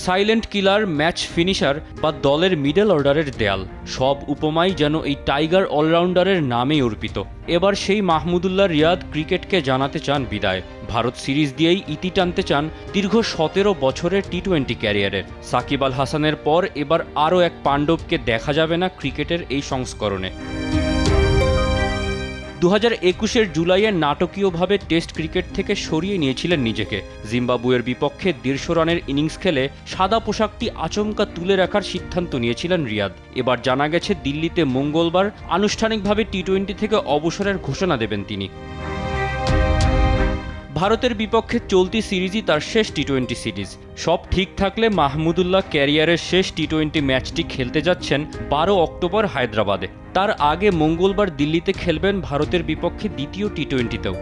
Silent killer, match finisher বা দলের middle অর্ডারের দেয়াল, সব উপমাই যেন এই টাইগার অলরাউন্ডারের নামেই অর্পিত। এবার সেই মাহমুদুল্লাহ রিয়াদ ক্রিকেটকে জানাতে চান বিদায়। ভারত সিরিজ দিয়েই ইতি টানতে চান দীর্ঘ 17 বছরের টি-20 ক্যারিয়ারের। সাকিব আল হাসানের পর এবার আরও এক পাণ্ডবকে দেখা যাবে না ক্রিকেটের এই সংস্করণে। 2021 জুলাইয়ে নাটকীয়ভাবে টেস্ট ক্রিকেট থেকে সরিয়ে নিয়েছিলেন নিজেকে। জিম্বাবুয়ের বিপক্ষে 150 রানের ইনিংস খেলে সাদা পোশাকটি আচমকা তুলে রাখার সিদ্ধান্ত নিয়েছিলেন রিয়াদ। এবার জানা গেছে দিল্লিতে মঙ্গলবার আনুষ্ঠানিকভাবে টি-20 থেকে অবসরের ঘোষণা দেবেন তিনি। ভারতের বিপক্ষে চলতি সিরিজই তার শেষ টি-20 সিরিজ। সব ঠিক থাকলে মাহমুদুল্লাহ ক্যারিয়ারের শেষ টি-20 ম্যাচটি খেলতে যাচ্ছেন 12 অক্টোবর হায়দ্রাবাদে। তার আগে মঙ্গলবার দিল্লিতে খেলবেন ভারতের বিপক্ষে দ্বিতীয় টি-20তেও।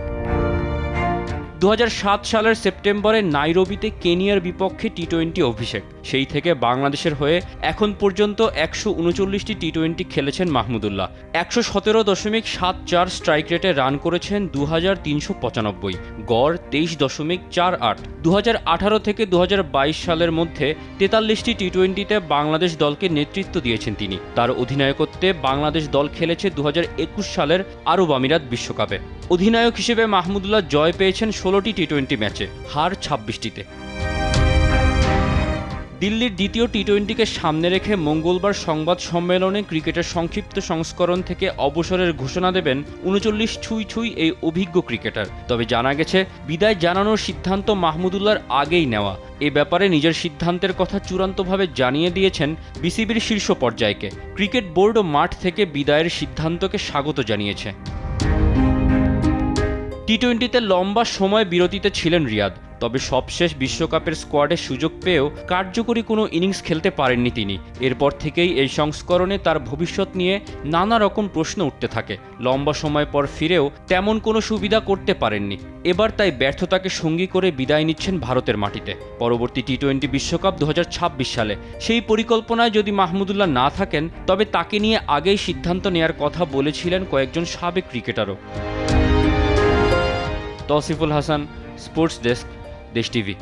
2007 সালের সেপ্টেম্বরে নাইরোবিতে কেনিয়ার বিপক্ষে টি-20 অভিষেক। সেই থেকে বাংলাদেশের হয়ে এখন পর্যন্ত 139টি টি-20 খেলেছেন মাহমুদুল্লাহ। 117.74 স্ট্রাইক রেটে রান করেছেন 2395, গড় 23.48। 2018 থেকে 2022 সালের মধ্যে 43টি টি-20তে বাংলাদেশ দলকে নেতৃত্ব দিয়েছেন তিনি। তার অধিনায়কত্বে বাংলাদেশ দল খেলেছে 2021 সালের আরব আমিরাত বিশ্বকাপে। অধিনায়ক হিসেবে মাহমুদুল্লাহ জয় পেয়েছেন 16টি টি-20 ম্যাচে, হার 26টিতে। দিল্লির দ্বিতীয় টি-20কে সামনে রেখে মঙ্গলবার সংবাদ সম্মেলনে ক্রিকেটের সংক্ষিপ্ত সংস্করণ থেকে অবসরের ঘোষণা দেবেন 39 ছুঁই এই অভিজ্ঞ ক্রিকেটার। তবে জানা গেছে বিদায় জানানোর সিদ্ধান্ত মাহমুদুল্লাহর আগেই নেওয়া। এ ব্যাপারে নিজের সিদ্ধান্তের কথা চূড়ান্তভাবে জানিয়ে দিয়েছেন বিসিবির শীর্ষ পর্যায়কে। ক্রিকেট বোর্ডও মাঠ থেকে বিদায়ের সিদ্ধান্তকে স্বাগত জানিয়েছে। টি-20তে লম্বা সময় বিরতিতে ছিলেন রিয়াদ, তবে সবশেষ বিশ্বকাপের স্কোয়াডে সুযোগ পেয়েও কার্যকরী কোনো ইনিংস খেলতে পারেননি তিনি। এরপর থেকেই এই সংস্করণে তার ভবিষ্যৎ নিয়ে নানা রকম প্রশ্ন উঠতে থাকে। লম্বা সময় পর ফিরেও তেমন কোনো সুবিধা করতে পারেননি। এবার তাই ব্যর্থতাকে সঙ্গী করে বিদায় নিচ্ছেন ভারতের মাটিতে। পরবর্তী টি-20 বিশ্বকাপ 2026 সালে সেই পরিকল্পনায় যদি মাহমুদুল্লাহ না থাকেন, তবে তাকে নিয়ে আগেই সিদ্ধান্ত নেয়ার কথা বলেছিলেন কয়েকজন সাবেক ক্রিকেটারও। তৌসিফুল হাসান, স্পোর্টস ডেস্ক, দেশ টিভি।